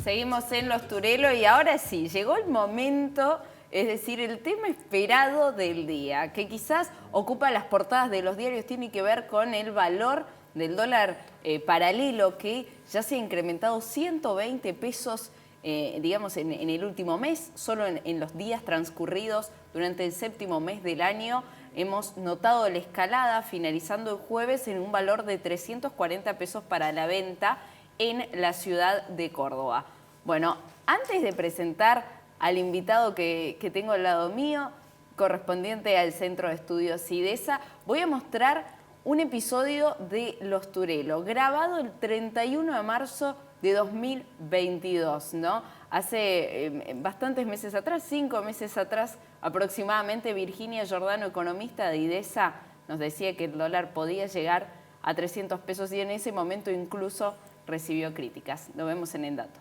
Seguimos en Los Turelo y ahora sí, llegó el momento, es decir, el tema esperado del día, que quizás ocupa las portadas de los diarios, tiene que ver con el valor del dólar paralelo, que ya se ha incrementado 120 pesos, digamos, en el último mes. Solo en los días transcurridos durante el séptimo mes del año hemos notado la escalada, finalizando el jueves en un valor de 340 pesos para la venta en la ciudad de Córdoba. Bueno, antes de presentar al invitado que tengo al lado mío, correspondiente al Centro de Estudios IDESA, voy a mostrar un episodio de Los Turelo, grabado el 31 de marzo de 2022, ¿no? Hace bastantes meses atrás, 5 meses atrás aproximadamente, Virginia Giordano, economista de IDESA, nos decía que el dólar podía llegar a 300 pesos y en ese momento incluso recibió críticas. Lo vemos en el dato.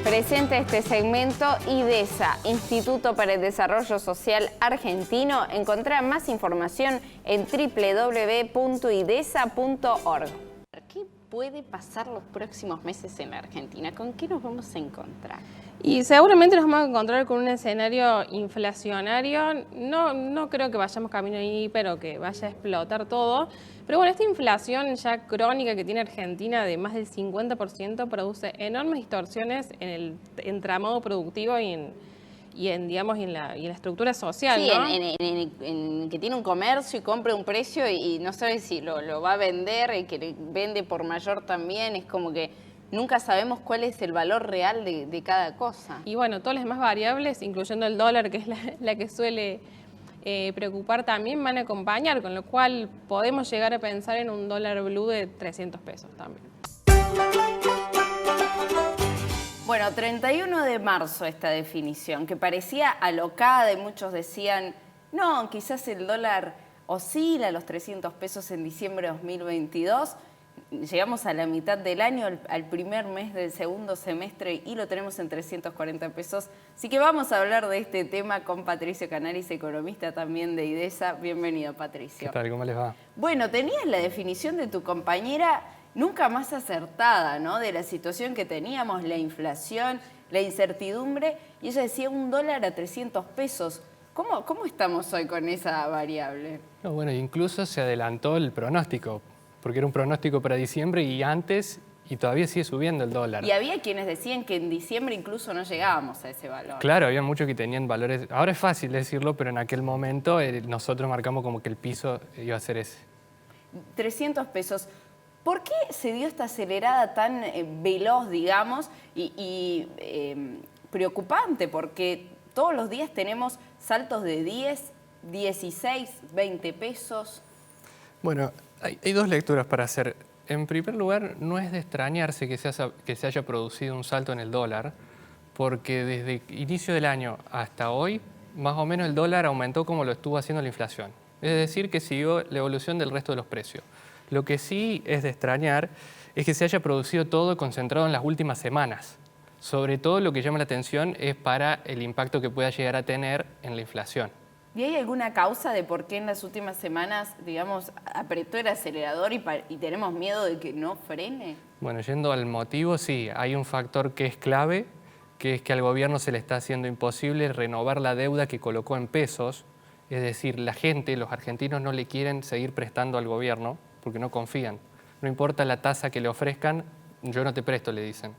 Presenta este segmento IDESA, Instituto para el Desarrollo Social Argentino. Encontrá más información en www.idesa.org. ¿Qué puede pasar los próximos meses en la Argentina? ¿Con qué nos vamos a encontrar? Y seguramente nos vamos a encontrar con un escenario inflacionario. No creo que vayamos camino ahí, pero que vaya a explotar todo. Pero bueno, esta inflación ya crónica que tiene Argentina de más del 50% produce enormes distorsiones en el entramado productivo y en la estructura social, sí, ¿no? en que tiene un comercio y compra un precio y no sabe si lo va a vender, y que vende por mayor también. Es como que nunca sabemos cuál es el valor real de cada cosa. Y bueno, todas las demás variables, incluyendo el dólar, que es la que suele preocupar, también van a acompañar, con lo cual podemos llegar a pensar en un dólar blue de 300 pesos también. Bueno, 31 de marzo esta definición, que parecía alocada y muchos decían, no, quizás el dólar oscila a los 300 pesos en diciembre de 2022. Llegamos a la mitad del año, al primer mes del segundo semestre, y lo tenemos en 340 pesos. Así que vamos a hablar de este tema con Patricio Canaris, economista también de IDESA. Bienvenido, Patricio. ¿Qué tal? ¿Cómo les va? Bueno, tenías la definición de tu compañera nunca más acertada, ¿no? De la situación que teníamos, la inflación, la incertidumbre, y ella decía un dólar a 300 pesos. ¿Cómo estamos hoy con esa variable? No, bueno, incluso se adelantó el pronóstico, porque era un pronóstico para diciembre y antes, y todavía sigue subiendo el dólar. Y había quienes decían que en diciembre incluso no llegábamos a ese valor. Claro, había muchos que tenían valores, ahora es fácil decirlo, pero en aquel momento nosotros marcamos como que el piso iba a ser ese. 300 pesos. ¿Por qué se dio esta acelerada tan veloz, digamos, y preocupante? Porque todos los días tenemos saltos de 10, 16, 20 pesos. Bueno, hay dos lecturas para hacer. En primer lugar, no es de extrañarse que se haya producido un salto en el dólar, porque desde inicio del año hasta hoy, más o menos el dólar aumentó como lo estuvo haciendo la inflación. Es decir, que siguió la evolución del resto de los precios. Lo que sí es de extrañar es que se haya producido todo concentrado en las últimas semanas. Sobre todo lo que llama la atención es para el impacto que pueda llegar a tener en la inflación. ¿Y hay alguna causa de por qué en las últimas semanas, digamos, apretó el acelerador y tenemos miedo de que no frene? Bueno, yendo al motivo, sí, hay un factor que es clave, que es que al gobierno se le está haciendo imposible renovar la deuda que colocó en pesos. Es decir, la gente, los argentinos no le quieren seguir prestando al gobierno porque no confían. No importa la tasa que le ofrezcan, yo no te presto, le dicen.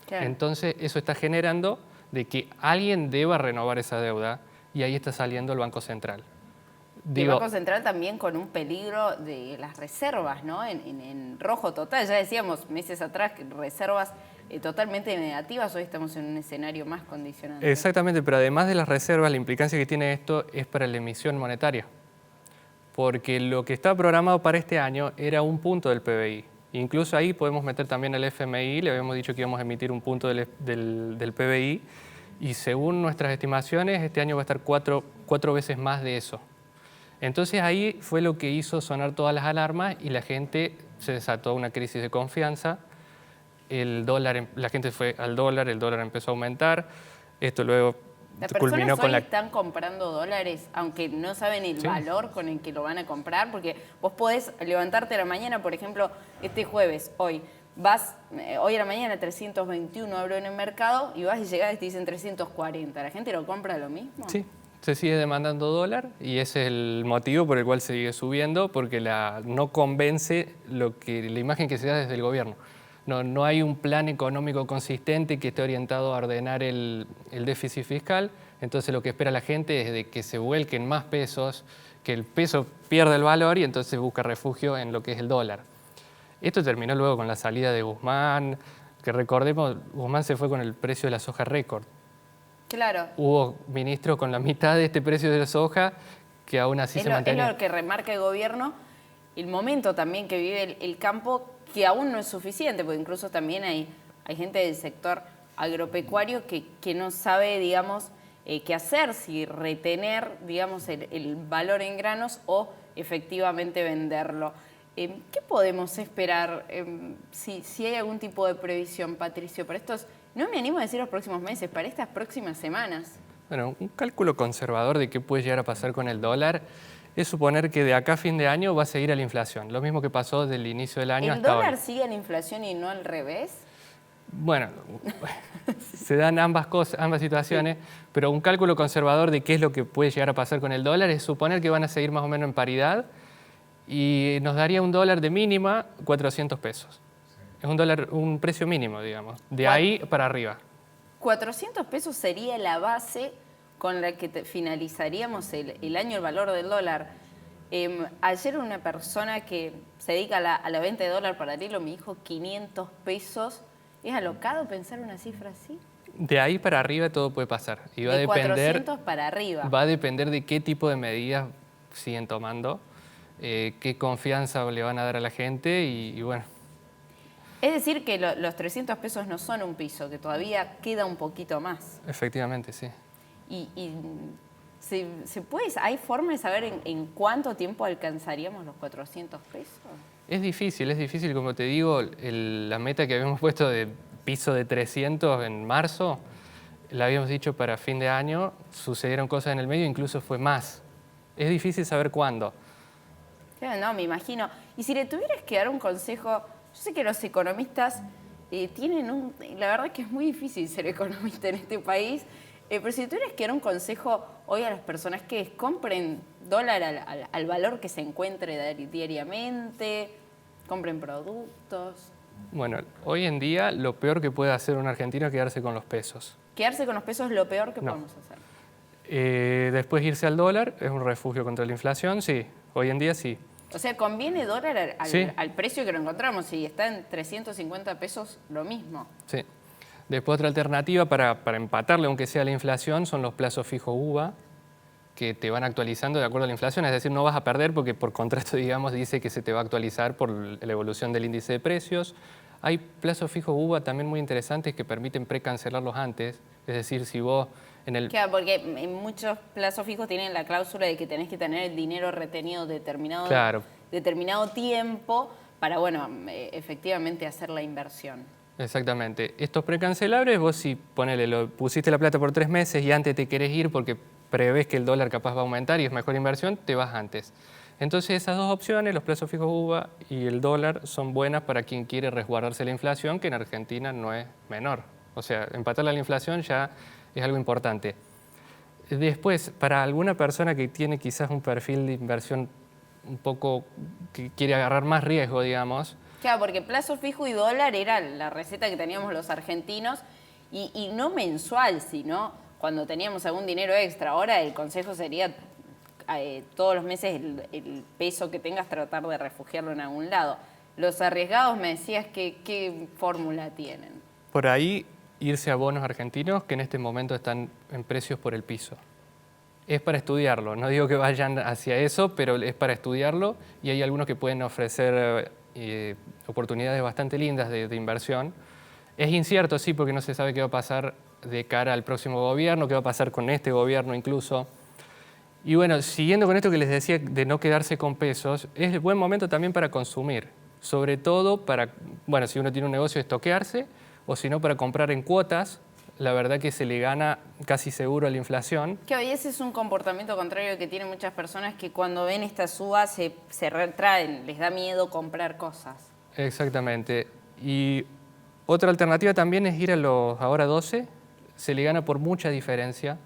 Claro. Entonces, eso está generando de que alguien deba renovar esa deuda y ahí está saliendo el Banco Central. El Banco Central también con un peligro de las reservas, ¿no? En rojo total. Ya decíamos meses atrás que reservas totalmente negativas. Hoy estamos en un escenario más condicionante. Exactamente, pero además de las reservas, la implicancia que tiene esto es para la emisión monetaria. Porque lo que está programado para este año era 1 punto del PBI. Incluso ahí podemos meter también el FMI, le habíamos dicho que íbamos a emitir 1 punto del PBI, y según nuestras estimaciones, este año va a estar cuatro veces más de eso. Entonces ahí fue lo que hizo sonar todas las alarmas y la gente se desató una crisis de confianza. La gente fue al dólar, el dólar empezó a aumentar. Esto luego Las culminó personas con hoy la... están comprando dólares, aunque no saben el valor con el que lo van a comprar, porque vos podés levantarte a la mañana, por ejemplo, este jueves, hoy a la mañana 321 abro en el mercado y vas y llegás y te dicen 340. ¿La gente lo compra lo mismo? Sí, se sigue demandando dólar y ese es el motivo por el cual sigue subiendo, porque no convence la imagen que se da desde el gobierno. No hay un plan económico consistente que esté orientado a ordenar el déficit fiscal, entonces lo que espera la gente es de que se vuelquen más pesos, que el peso pierda el valor y entonces busca refugio en lo que es el dólar. Esto terminó luego con la salida de Guzmán, que recordemos, Guzmán se fue con el precio de la soja récord. Claro. Hubo ministros con la mitad de este precio de la soja que aún así se mantenía. Es lo que remarca el gobierno, el momento también que vive el campo, que aún no es suficiente, porque incluso también hay gente del sector agropecuario que no sabe, digamos, qué hacer, si retener, digamos, el valor en granos o efectivamente venderlo. ¿Qué podemos esperar si hay algún tipo de previsión, Patricio, para estos, no me animo a decir los próximos meses, para estas próximas semanas? Bueno, un cálculo conservador de qué puede llegar a pasar con el dólar es suponer que de acá a fin de año va a seguir a la inflación, lo mismo que pasó desde el inicio del año hasta hoy. ¿El dólar sigue a la inflación y no al revés? Bueno, se dan ambas situaciones, pero un cálculo conservador de qué es lo que puede llegar a pasar con el dólar es suponer que van a seguir más o menos en paridad y nos daría un dólar de mínima 400 pesos. Es un precio mínimo, digamos, de ahí para arriba. 400 pesos sería la base con la que finalizaríamos el año, el valor del dólar. Ayer una persona que se dedica a la venta de dólar paralelo me dijo 500 pesos. ¿Es alocado pensar una cifra así? De ahí para arriba todo puede pasar. Y va a de depender, 400 para arriba. Va a depender de qué tipo de medidas siguen tomando, qué confianza le van a dar a la gente y bueno. Es decir que los 300 pesos no son un piso, que todavía queda un poquito más. Efectivamente, sí. ¿Hay forma de saber en cuánto tiempo alcanzaríamos los 400 pesos? Es difícil, como te digo, la meta que habíamos puesto de piso de 300 en marzo, la habíamos dicho para fin de año, sucedieron cosas en el medio, incluso fue más. Es difícil saber cuándo. Claro, no, me imagino. Y si le tuvieras que dar un consejo, yo sé que los economistas tienen la verdad que es muy difícil ser economista en este país, pero si le tuvieras que dar un consejo hoy a las personas que compren dólar al valor que se encuentre diariamente, compren productos. Bueno, hoy en día lo peor que puede hacer un argentino es quedarse con los pesos. Quedarse con los pesos es lo peor que podemos hacer. Después irse al dólar, es un refugio contra la inflación, sí, hoy en día sí. O sea, ¿conviene dólar Sí. al precio que lo encontramos? Si está en 350 pesos, lo mismo. Sí. Después otra alternativa para empatarle, aunque sea la inflación, son los plazos fijos UVA, que te van actualizando de acuerdo a la inflación, es decir, no vas a perder porque por contrato, digamos, dice que se te va a actualizar por la evolución del índice de precios. Hay plazos fijos UVA también muy interesantes que permiten precancelarlos antes, es decir, si vos en el... Claro, porque en muchos plazos fijos tienen la cláusula de que tenés que tener el dinero retenido determinado tiempo para, bueno, efectivamente hacer la inversión. Exactamente. Estos precancelables, vos si pusiste la plata por 3 meses y antes te querés ir porque prevés que el dólar capaz va a aumentar y es mejor inversión, te vas antes. Entonces esas dos opciones, los plazos fijos UVA y el dólar, son buenas para quien quiere resguardarse la inflación, que en Argentina no es menor. O sea, empatarle a la inflación ya es algo importante. Después, para alguna persona que tiene quizás un perfil de inversión un poco, que quiere agarrar más riesgo, digamos. Claro, porque plazo fijo y dólar era la receta que teníamos los argentinos y no mensual, sino cuando teníamos algún dinero extra. Ahora el consejo sería todos los meses el peso que tengas tratar de refugiarlo en algún lado. Los arriesgados me decías que qué fórmula tienen. Por ahí irse a bonos argentinos que en este momento están en precios por el piso. Es para estudiarlo, no digo que vayan hacia eso, pero es para estudiarlo y hay algunos que pueden ofrecer oportunidades bastante lindas de inversión. Es incierto, sí, porque no se sabe qué va a pasar de cara al próximo gobierno, qué va a pasar con este gobierno incluso. Y bueno, siguiendo con esto que les decía de no quedarse con pesos, es el buen momento también para consumir, sobre todo para, bueno, si uno tiene un negocio, estoquearse, o si no, para comprar en cuotas la verdad que se le gana casi seguro a la inflación. Que hoy ese es un comportamiento contrario que tienen muchas personas que cuando ven esta suba se retraen, les da miedo comprar cosas. Exactamente. Y otra alternativa también es ir a los ahora 12, se le gana por mucha diferencia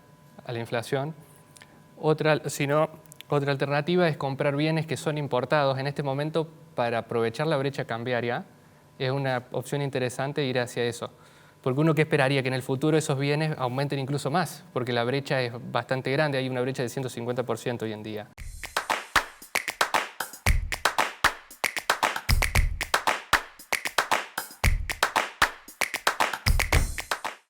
a la inflación. Otra alternativa es comprar bienes que son importados en este momento para aprovechar la brecha cambiaria. Es una opción interesante ir hacia eso. Porque uno que esperaría que en el futuro esos bienes aumenten incluso más, porque la brecha es bastante grande, hay una brecha de 150% hoy en día.